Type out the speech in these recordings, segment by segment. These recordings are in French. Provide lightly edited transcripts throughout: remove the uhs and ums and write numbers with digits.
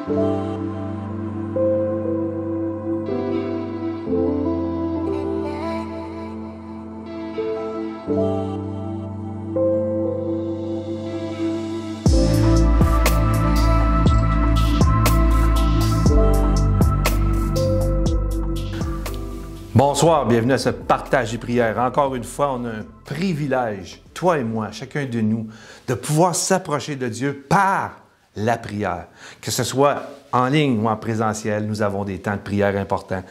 Bonsoir, bienvenue à ce partage et prière. Encore une fois, on a un privilège, toi et moi, chacun de nous, de pouvoir s'approcher de Dieu par la prière. Que ce soit en ligne ou en présentiel, nous avons des temps de prière importants.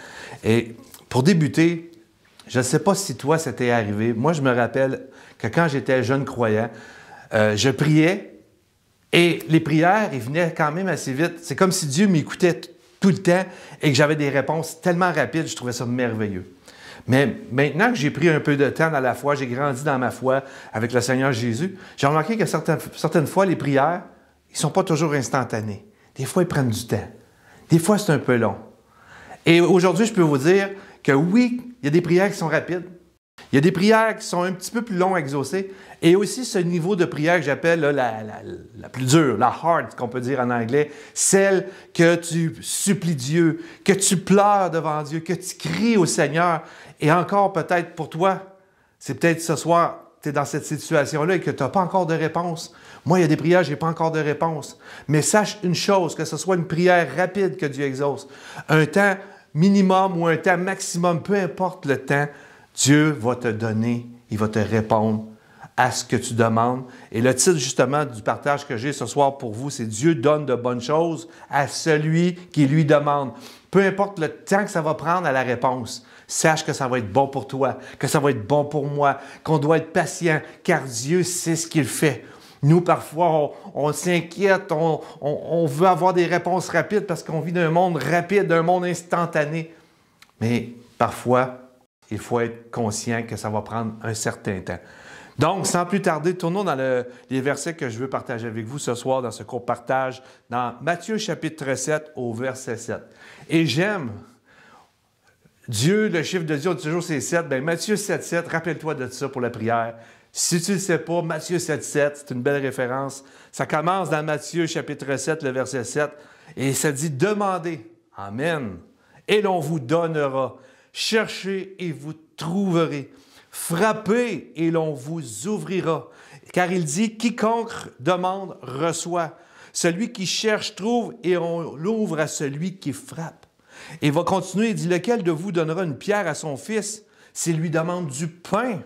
Et pour débuter, je ne sais pas si toi, ça t'est arrivé. Moi, je me rappelle que quand j'étais jeune croyant, je priais et les prières, ils venaient quand même assez vite. C'est comme si Dieu m'écoutait tout le temps et que j'avais des réponses tellement rapides, je trouvais ça merveilleux. Mais maintenant que j'ai pris un peu de temps dans la foi, j'ai grandi dans ma foi avec le Seigneur Jésus, j'ai remarqué que certaines fois, les prières, ils ne sont pas toujours instantanées. Des fois, ils prennent du temps. Des fois, c'est un peu long. Et aujourd'hui, je peux vous dire que oui, il y a des prières qui sont rapides. Il y a des prières qui sont un petit peu plus longues à exaucer. Et aussi ce niveau de prière que j'appelle la plus dure, la hard, qu'on peut dire en anglais, celle que tu supplies Dieu, que tu pleures devant Dieu, que tu cries au Seigneur. Et encore peut-être pour toi, c'est peut-être ce soir, tu es dans cette situation-là et que tu n'as pas encore de réponse. Moi, il y a des prières, je n'ai pas encore de réponse. Mais sache une chose, que ce soit une prière rapide que Dieu exauce, un temps minimum ou un temps maximum, peu importe le temps, Dieu va te donner, il va te répondre à ce que tu demandes. Et le titre justement du partage que j'ai ce soir pour vous, c'est « Dieu donne de bonnes choses à celui qui lui demande ». Peu importe le temps que ça va prendre à la réponse, sache que ça va être bon pour toi, que ça va être bon pour moi, qu'on doit être patient, car Dieu sait ce qu'il fait. Nous, parfois, on s'inquiète, on veut avoir des réponses rapides parce qu'on vit d'un monde rapide, d'un monde instantané. Mais parfois, il faut être conscient que ça va prendre un certain temps. Donc, sans plus tarder, tournons dans les versets que je veux partager avec vous ce soir dans ce court partage, dans Matthieu chapitre 7 au verset 7. Et j'aime Dieu, le chiffre de Dieu, on dit toujours c'est 7. Bien, Matthieu 7, 7, rappelle-toi de ça pour la prière. Si tu ne le sais pas, Matthieu 7, 7, c'est une belle référence. Ça commence dans Matthieu chapitre 7, le verset 7, et ça dit « Demandez, Amen, et l'on vous donnera. Cherchez et vous trouverez. Frappez et l'on vous ouvrira. » Car il dit « Quiconque demande reçoit. Celui qui cherche trouve et on l'ouvre à celui qui frappe. » Et il va continuer, il dit « Lequel de vous donnera une pierre à son fils s'il lui demande du pain?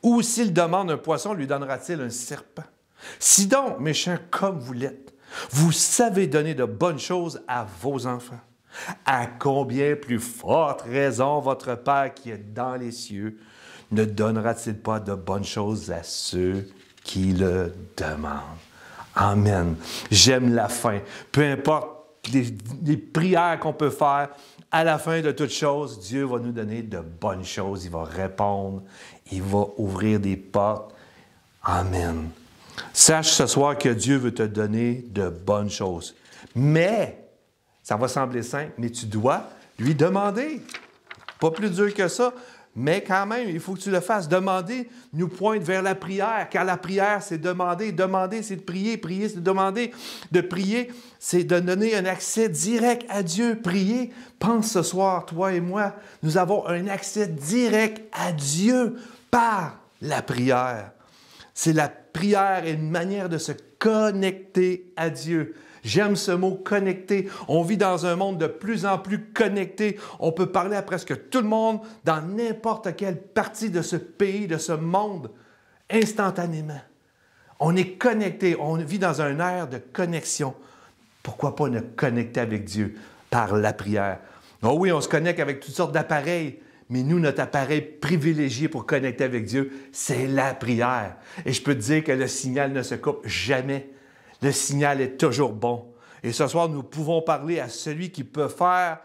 Ou s'il demande un poisson, lui donnera-t-il un serpent? Si donc, méchants comme vous l'êtes, vous savez donner de bonnes choses à vos enfants. À combien plus forte raison votre Père qui est dans les cieux ne donnera-t-il pas de bonnes choses à ceux qui le demandent? » Amen. J'aime la fin. Peu importe les prières qu'on peut faire, à la fin de toutes choses, Dieu va nous donner de bonnes choses. Il va répondre. Il va ouvrir des portes. Amen. Sache ce soir que Dieu veut te donner de bonnes choses. Mais, ça va sembler simple, mais tu dois lui demander. Pas plus dur que ça, mais quand même, il faut que tu le fasses. Demander nous pointe vers la prière, car la prière, c'est demander. Demander, c'est de prier. Prier, c'est de demander. De prier, c'est de donner un accès direct à Dieu. Prier, pense ce soir, toi et moi, nous avons un accès direct à Dieu par la prière. C'est la prière et une manière de se connecter à Dieu. J'aime ce mot « connecter ». On vit dans un monde de plus en plus connecté. On peut parler à presque tout le monde dans n'importe quelle partie de ce pays, de ce monde, instantanément. On est connecté. On vit dans un air de connexion. Pourquoi pas nous connecter avec Dieu par la prière? Oh oui, on se connecte avec toutes sortes d'appareils, mais nous, notre appareil privilégié pour connecter avec Dieu, c'est la prière. Et je peux te dire que le signal ne se coupe jamais. Le signal est toujours bon. Et ce soir, nous pouvons parler à celui qui peut faire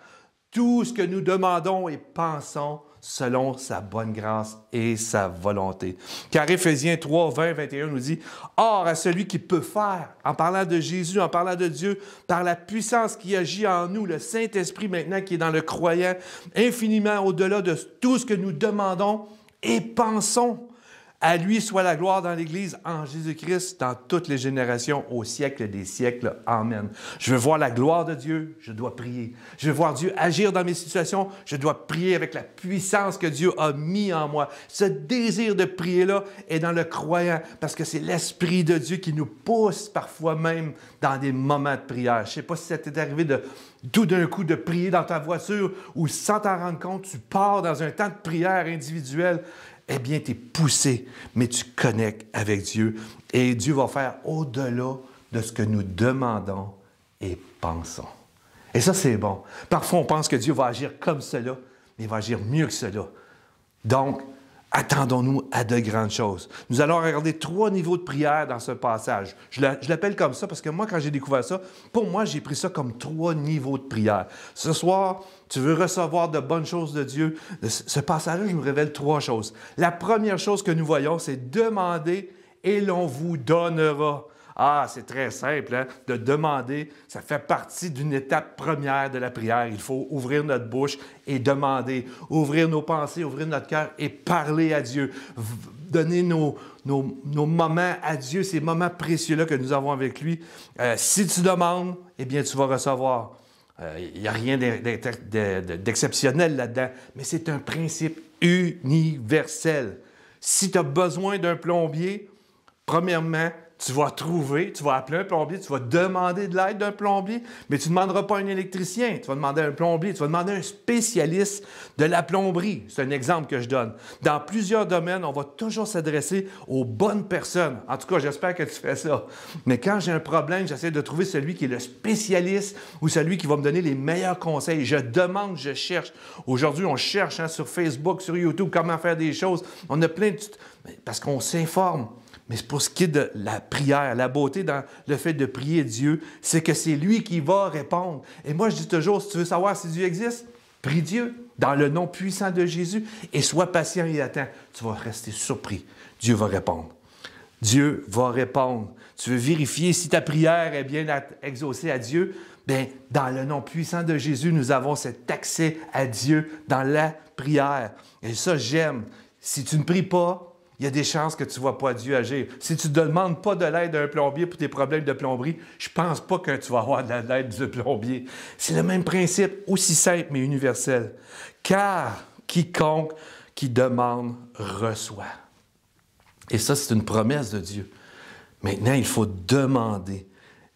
tout ce que nous demandons et pensons selon sa bonne grâce et sa volonté. Car Éphésiens 3, 20, 21 nous dit « Or, à celui qui peut faire, en parlant de Jésus, en parlant de Dieu, par la puissance qui agit en nous, le Saint-Esprit maintenant qui est dans le croyant, infiniment au-delà de tout ce que nous demandons et pensons. » À lui soit la gloire dans l'Église, en Jésus-Christ, dans toutes les générations, au siècle des siècles. Amen. Je veux voir la gloire de Dieu, je dois prier. Je veux voir Dieu agir dans mes situations, je dois prier avec la puissance que Dieu a mis en moi. Ce désir de prier-là est dans le croyant, parce que c'est l'Esprit de Dieu qui nous pousse parfois même dans des moments de prière. Je ne sais pas si ça t'est arrivé de tout d'un coup de prier dans ta voiture ou sans t'en rendre compte, tu pars dans un temps de prière individuel. Eh bien, tu es poussé, mais tu connectes avec Dieu. Et Dieu va faire au-delà de ce que nous demandons et pensons. Et ça, c'est bon. Parfois, on pense que Dieu va agir comme cela, mais il va agir mieux que cela. Donc, attendons-nous à de grandes choses. Nous allons regarder 3 niveaux de prière dans ce passage. Je l'appelle comme ça parce que moi, quand j'ai découvert ça, pour moi, j'ai pris ça comme 3 niveaux de prière. Ce soir, tu veux recevoir de bonnes choses de Dieu. Ce passage-là, je nous révèle 3 choses. La première chose que nous voyons, c'est demander et l'on vous donnera. Ah, c'est très simple, hein? De demander, ça fait partie d'une étape première de la prière. Il faut ouvrir notre bouche et demander, ouvrir nos pensées, ouvrir notre cœur et parler à Dieu. Donner nos moments à Dieu, ces moments précieux-là que nous avons avec lui. Si tu demandes, eh bien, tu vas recevoir. Il n'y a rien d'exceptionnel là-dedans, mais c'est un principe universel. Si tu as besoin d'un plombier, premièrement, tu vas appeler un plombier, tu vas demander de l'aide d'un plombier, mais tu ne demanderas pas un électricien, tu vas demander un plombier, tu vas demander un spécialiste de la plomberie. C'est un exemple que je donne. Dans plusieurs domaines, on va toujours s'adresser aux bonnes personnes. En tout cas, j'espère que tu fais ça. Mais quand j'ai un problème, j'essaie de trouver celui qui est le spécialiste ou celui qui va me donner les meilleurs conseils. Je demande, je cherche. Aujourd'hui, on cherche sur Facebook, sur YouTube, comment faire des choses. On a plein de... Parce qu'on s'informe. Mais pour ce qui est de la prière, la beauté dans le fait de prier Dieu, c'est que c'est lui qui va répondre. Et moi, je dis toujours, si tu veux savoir si Dieu existe, prie Dieu dans le nom puissant de Jésus et sois patient et attends. Tu vas rester surpris. Dieu va répondre. Dieu va répondre. Tu veux vérifier si ta prière est bien exaucée à Dieu? Bien, dans le nom puissant de Jésus, nous avons cet accès à Dieu dans la prière. Et ça, j'aime. Si tu ne pries pas, il y a des chances que tu ne vois pas Dieu agir. Si tu ne demandes pas de l'aide d'un plombier pour tes problèmes de plomberie, je ne pense pas que tu vas avoir de l'aide du plombier. C'est le même principe, aussi simple mais universel. Car quiconque qui demande reçoit. Et ça, c'est une promesse de Dieu. Maintenant, il faut demander.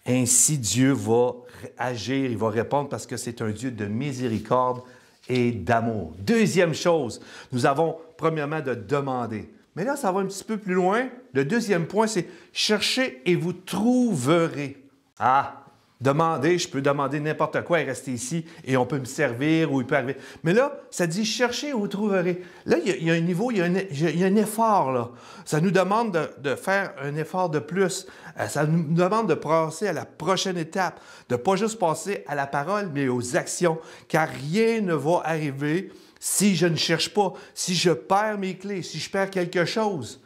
Ainsi, Dieu va agir, il va répondre parce que c'est un Dieu de miséricorde et d'amour. Deuxième chose, nous avons premièrement de demander. Mais là, ça va un petit peu plus loin. Le deuxième point, c'est « cherchez et vous trouverez ». Ah, demander, je peux demander n'importe quoi et rester ici et on peut me servir ou il peut arriver. Mais là, ça dit « cherchez et vous trouverez ». Là, il y a un niveau, il y a un effort, là. Ça nous demande de faire un effort de plus. Ça nous demande de passer à la prochaine étape, de ne pas juste passer à la parole, mais aux actions, car rien ne va arriver si je ne cherche pas, si je perds mes clés, si je perds quelque chose,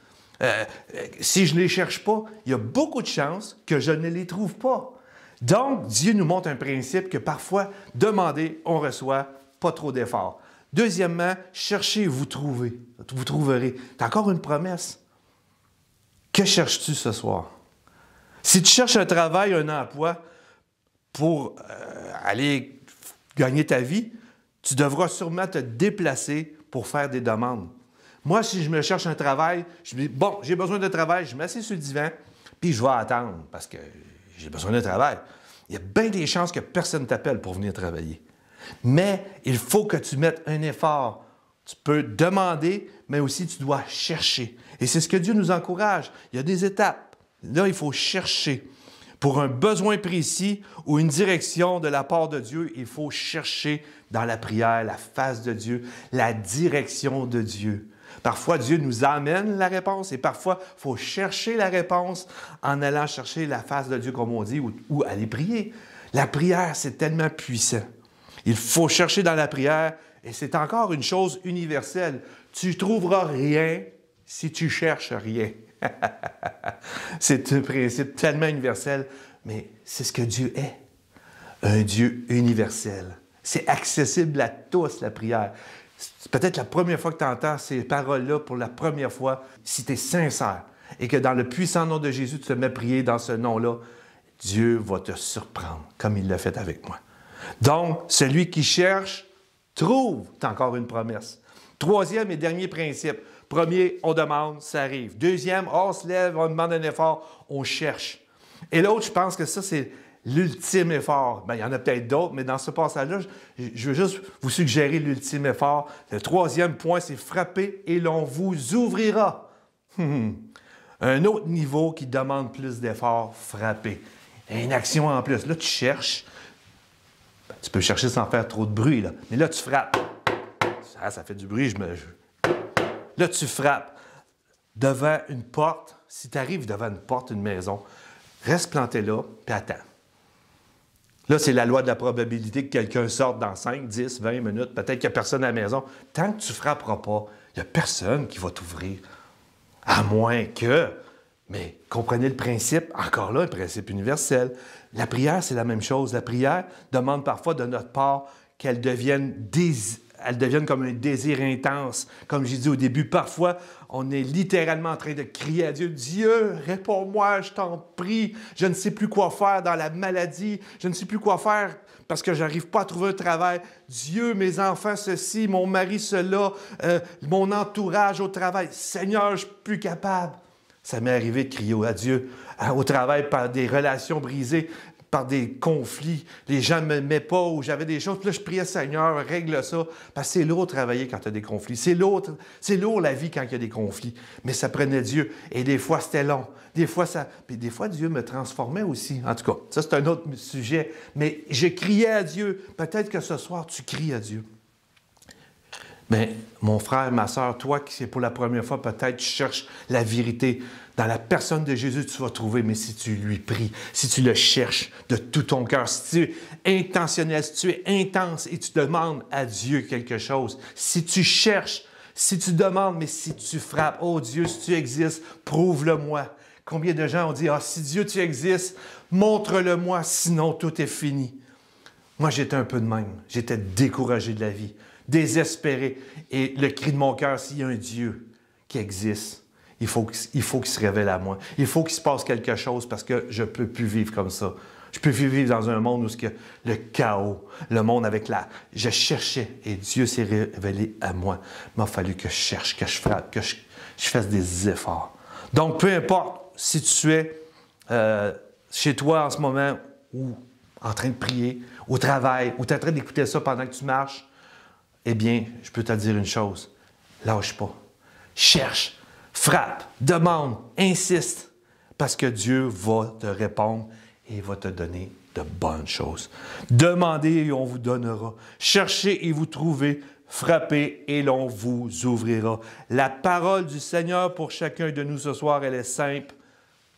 si je ne les cherche pas, il y a beaucoup de chances que je ne les trouve pas. Donc, Dieu nous montre un principe que parfois, demander, on reçoit, pas trop d'efforts. Deuxièmement, cherchez, vous trouvez. Vous trouverez. C'est encore une promesse. Que cherches-tu ce soir? Si tu cherches un travail, un emploi pour aller gagner ta vie, tu devras sûrement te déplacer pour faire des demandes. Moi, si je me cherche un travail, je me dis, bon, j'ai besoin de travail, je m'assieds sur le divan, puis je vais attendre parce que j'ai besoin de travail. Il y a bien des chances que personne ne t'appelle pour venir travailler. Mais il faut que tu mettes un effort. Tu peux demander, mais aussi tu dois chercher. Et c'est ce que Dieu nous encourage. Il y a des étapes. Là, il faut chercher. Pour un besoin précis ou une direction de la part de Dieu, il faut chercher dans la prière la face de Dieu, la direction de Dieu. Parfois, Dieu nous amène la réponse et parfois, il faut chercher la réponse en allant chercher la face de Dieu, comme on dit, ou aller prier. La prière, c'est tellement puissant. Il faut chercher dans la prière et c'est encore une chose universelle. Tu ne trouveras rien si tu cherches rien. C'est un principe tellement universel, mais c'est ce que Dieu est. Un Dieu universel. C'est accessible à tous, la prière. C'est peut-être la première fois que tu entends ces paroles-là pour la première fois, si tu es sincère et que dans le puissant nom de Jésus, tu te mets à prier dans ce nom-là, Dieu va te surprendre comme il l'a fait avec moi. Donc, celui qui cherche, trouve. C'est encore une promesse. Troisième et dernier principe. Premier, on demande, ça arrive. Deuxième, on se lève, on demande un effort, on cherche. Et l'autre, je pense que ça, c'est l'ultime effort. Bien, il y en a peut-être d'autres, mais dans ce passage-là, je veux juste vous suggérer l'ultime effort. Le troisième point, c'est frapper et l'on vous ouvrira. Un autre niveau qui demande plus d'efforts, frapper. Une action en plus. Là, tu cherches. Ben, tu peux chercher sans faire trop de bruit, là. Mais là, tu frappes. Ça fait du bruit. Là, tu frappes devant une porte. Si tu arrives devant une porte, une maison, reste planté là, puis attends. Là, c'est la loi de la probabilité que quelqu'un sorte dans 5, 10, 20 minutes. Peut-être qu'il n'y a personne à la maison. Tant que tu ne frapperas pas, il n'y a personne qui va t'ouvrir. À moins que... Mais comprenez le principe, encore là, un principe universel. La prière, c'est la même chose. La prière demande parfois de notre part qu'elle devienne comme un désir intense. Comme j'ai dit au début, parfois, on est littéralement en train de crier à Dieu, « Dieu, réponds-moi, je t'en prie. Je ne sais plus quoi faire dans la maladie. Je ne sais plus quoi faire parce que je n'arrive pas à trouver un travail. Dieu, mes enfants, ceci, mon mari, cela, mon entourage au travail. Seigneur, je ne suis plus capable. » Ça m'est arrivé de crier à Dieu au travail par des relations brisées, par des conflits. Les gens ne m'aimaient pas ou j'avais des choses. Puis là, je priais, Seigneur, règle ça. Parce que c'est lourd de travailler quand tu as des conflits. C'est lourd la vie quand il y a des conflits. Mais ça prenait Dieu. Et des fois, c'était long. Puis des fois, Dieu me transformait aussi. En tout cas, ça, c'est un autre sujet. Mais je criais à Dieu. Peut-être que ce soir, tu cries à Dieu. Mais mon frère, ma sœur, toi qui c'est pour la première fois, peut-être tu cherches la vérité. Dans la personne de Jésus, tu vas trouver, mais si tu lui pries, si tu le cherches de tout ton cœur, si tu es intentionnel, si tu es intense et tu demandes à Dieu quelque chose, si tu cherches, si tu demandes, mais si tu frappes, oh Dieu, si tu existes, prouve-le-moi. Combien de gens ont dit, ah, si Dieu tu existes, montre-le-moi, sinon tout est fini. Moi, j'étais un peu de même. J'étais découragé de la vie, désespéré. Et le cri de mon cœur, s'il y a un Dieu qui existe, il faut qu'il se révèle à moi. Il faut qu'il se passe quelque chose parce que je ne peux plus vivre comme ça. Je ne peux plus vivre dans un monde où le chaos, le monde avec la... Je cherchais et Dieu s'est révélé à moi. Il m'a fallu que je cherche, que je frappe, que je fasse des efforts. Donc, peu importe si tu es chez toi en ce moment ou en train de prier, au travail, ou tu es en train d'écouter ça pendant que tu marches, eh bien, je peux te dire une chose. Lâche pas. Cherche, frappe, demande, insiste, parce que Dieu va te répondre et va te donner de bonnes choses. Demandez et on vous donnera. Cherchez et vous trouvez. Frappez et l'on vous ouvrira. La parole du Seigneur pour chacun de nous ce soir, elle est simple.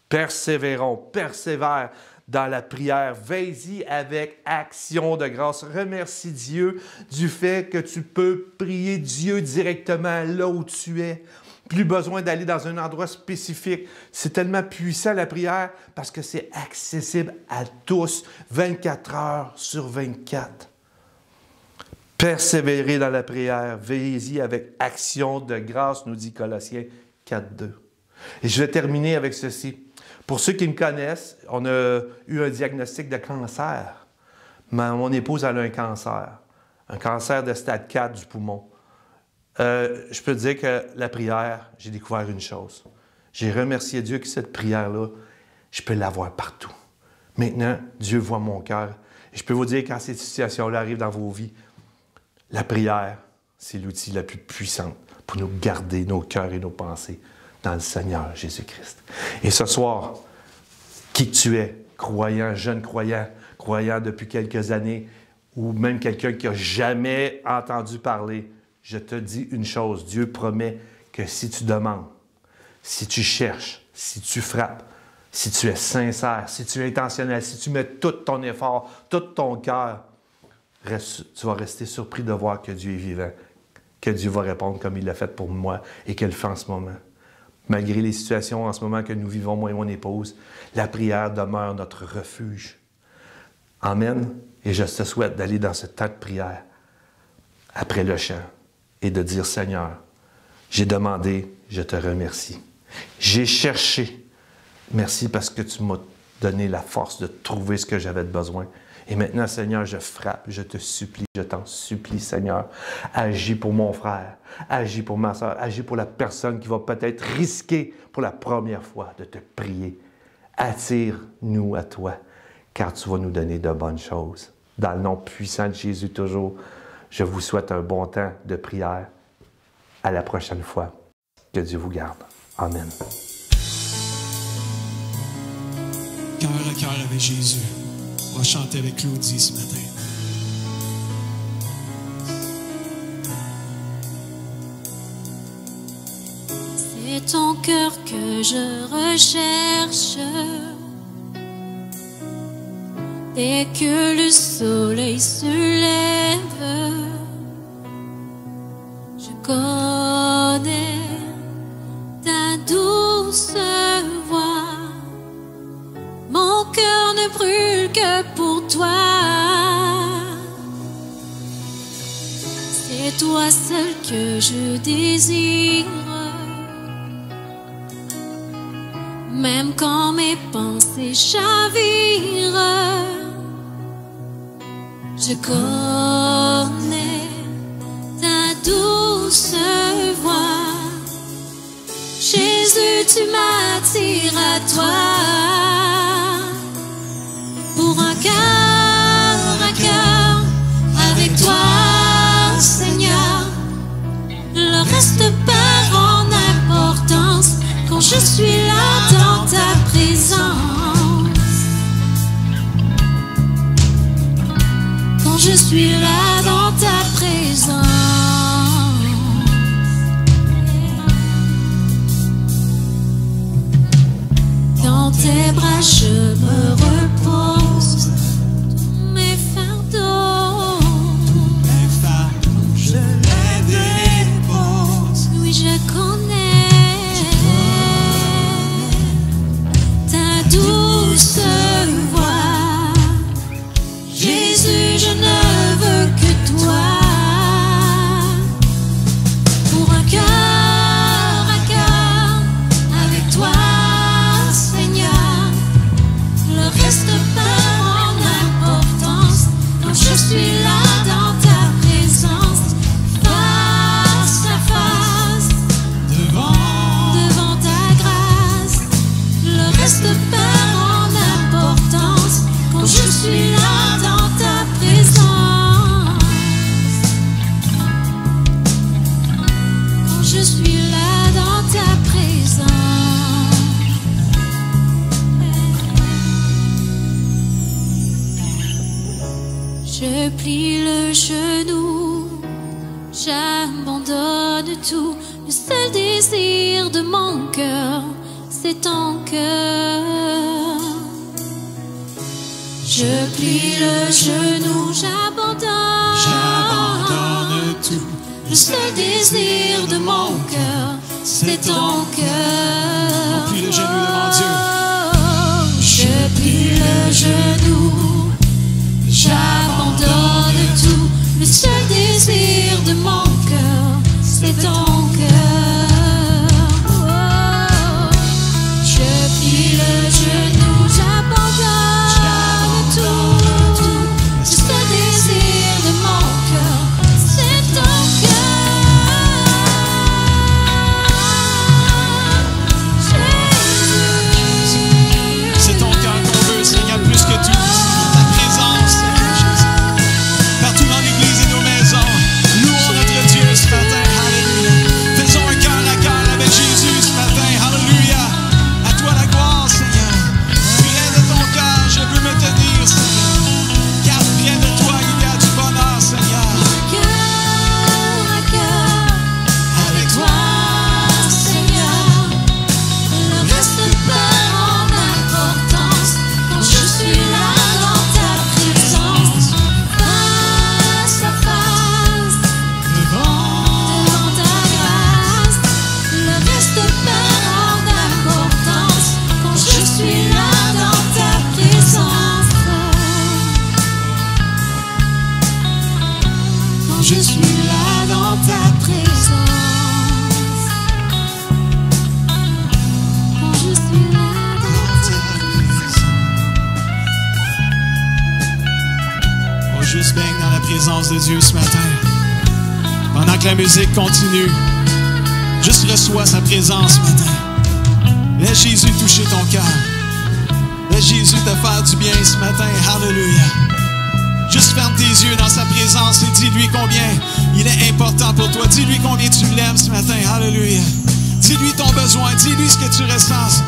Persévérons, persévère dans la prière. Veille-y avec action de grâce. Remercie Dieu du fait que tu peux prier Dieu directement là où tu es. Plus besoin d'aller dans un endroit spécifique. C'est tellement puissant la prière parce que c'est accessible à tous, 24 heures sur 24. Persévérez dans la prière. Veillez-y avec action de grâce, nous dit Colossiens 4.2. Et je vais terminer avec ceci. Pour ceux qui me connaissent, on a eu un diagnostic de cancer. Mon épouse a un cancer de stade 4 du poumon. Je peux te dire que la prière, j'ai découvert une chose. J'ai remercié Dieu que cette prière-là, je peux l'avoir partout. Maintenant, Dieu voit mon cœur. Et je peux vous dire, quand ces situations-là arrivent dans vos vies, la prière, c'est l'outil le plus puissant pour nous garder nos cœurs et nos pensées dans le Seigneur Jésus-Christ. Et ce soir, qui tu es, croyant, jeune croyant, croyant depuis quelques années, ou même quelqu'un qui n'a jamais entendu parler, je te dis une chose, Dieu promet que si tu demandes, si tu cherches, si tu frappes, si tu es sincère, si tu es intentionnel, si tu mets tout ton effort, tout ton cœur, tu vas rester surpris de voir que Dieu est vivant, que Dieu va répondre comme il l'a fait pour moi et qu'il le fait en ce moment. Malgré les situations en ce moment que nous vivons, moi et mon épouse, la prière demeure notre refuge. Amen. Et je te souhaite d'aller dans ce temps de prière après le chant. et de dire, Seigneur, j'ai demandé, je te remercie. J'ai cherché. Merci parce que tu m'as donné la force de trouver ce que j'avais besoin. Et maintenant, Seigneur, je frappe, je te supplie, je t'en supplie, Seigneur. Agis pour mon frère, agis pour ma soeur, agis pour la personne qui va peut-être risquer pour la première fois de te prier. Attire-nous à toi, car tu vas nous donner de bonnes choses. Dans le nom puissant de Jésus toujours, je vous souhaite un bon temps de prière. À la prochaine fois. Que Dieu vous garde. Amen. Cœur à cœur avec Jésus. On va chanter avec Claudie ce matin. C'est ton cœur que je recherche. Dès que le soleil se lève, je connais ta douce voix. Mon cœur ne brûle que pour toi. C'est toi seul que je désire. Même quand mes pensées chavirent, je connais ta douce voix. Jésus, tu m'attires à toi. Pour un cœur à cœur avec toi, Seigneur, le reste perd en importance quand je suis là dans ta présence. Quand je suis là dans ta présence. Dans tes bras je me repose. Tous mes fardeaux, je les dépose. oui je connais ta douce voix. Jésus, je ne veux que toi. Pour un cœur à cœur avec toi, Seigneur, le reste perd en importance quand je suis là dans ta présence. Face à face, devant ta grâce, le reste perd en importance quand je suis là dans ta présence. Quand je suis là dans ta présence. Je plie le genou, j'abandonne tout. Le seul désir de mon cœur, c'est ton cœur. Je plie le genou, j'abandonne tout. Le seul désir de mon cœur, c'est ton cœur. On plie le genou devant Dieu. Je plie le genou, j'abandonne tout. Le seul désir de mon cœur, c'est ton cœur. Je plie le genou, j'abandonne tout. Le seul désir de mon cœur, c'est ton cœur. Jésus. Juste baigne dans la présence de Dieu ce matin. Pendant que la musique continue, juste reçois sa présence ce matin. Laisse Jésus toucher ton cœur. Laisse Jésus te faire du bien ce matin. Alléluia. Juste ferme tes yeux dans sa présence et dis-lui combien il est important pour toi. Dis-lui combien tu l'aimes ce matin. Alléluia. Dis-lui ton besoin. Dis-lui ce que tu ressens.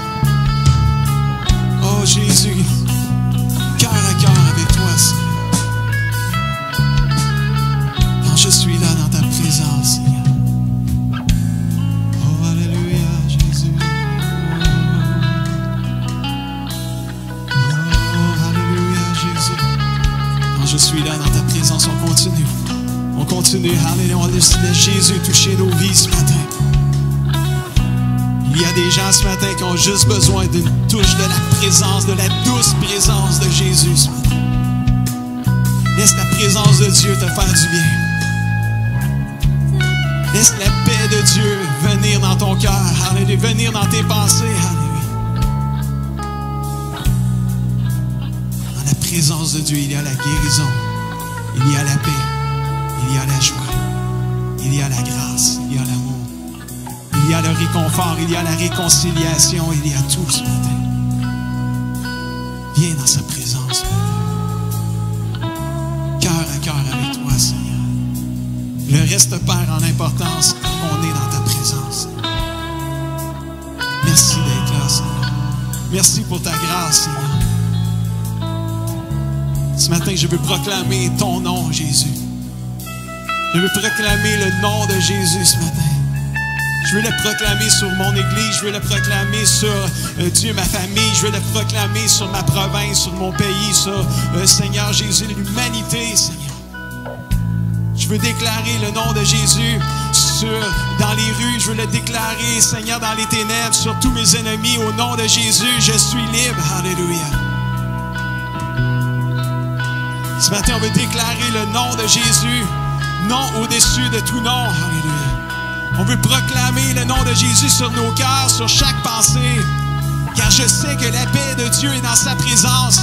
Oh Jésus, cœur à cœur avec toi, Seigneur. Quand je suis là dans ta présence, Seigneur. Oh, alléluia, Jésus. Oh, alléluia, Jésus. Quand je suis là dans ta présence, on continue. On continue, alléluia. On laisse Jésus toucher nos vies ce matin. Il y a des gens ce matin qui ont juste besoin d'une touche de la présence, de la douce présence de Jésus ce matin. Laisse la présence de Dieu te faire du bien. Laisse la paix de Dieu venir dans ton cœur, alléluia, venir dans tes pensées, alléluia. Dans la présence de Dieu, il y a la guérison, il y a la paix, il y a la joie, il y a la grâce, il y a l'amour. Il y a le réconfort, il y a la réconciliation, il y a tout ce matin. Viens dans sa présence. Cœur à cœur avec toi, Seigneur. Le reste perd en importance quand on est dans ta présence. Merci d'être là, Seigneur. Merci pour ta grâce, Seigneur. Ce matin, je veux proclamer ton nom, Jésus. Je veux proclamer le nom de Jésus ce matin. Je veux le proclamer sur mon église, je veux le proclamer sur Dieu, ma famille, je veux le proclamer sur ma province, sur mon pays, sur Seigneur Jésus, l'humanité, Seigneur. Je veux déclarer le nom de Jésus dans les rues, je veux le déclarer, Seigneur, dans les ténèbres, sur tous mes ennemis, au nom de Jésus, je suis libre. Alléluia. Ce matin, on veut déclarer le nom de Jésus, nom au-dessus de tout nom. Alléluia. On veut proclamer le nom de Jésus sur nos cœurs, sur chaque pensée, car je sais que la paix de Dieu est dans sa présence.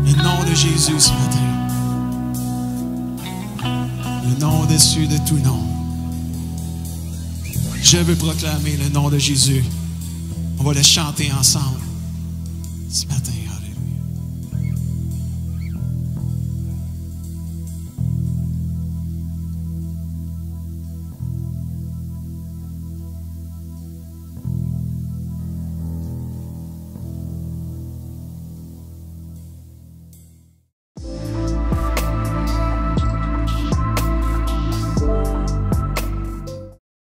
Le nom de Jésus ce matin. Le nom au-dessus de tout nom. Je veux proclamer le nom de Jésus. On va le chanter ensemble ce matin. Alléluia.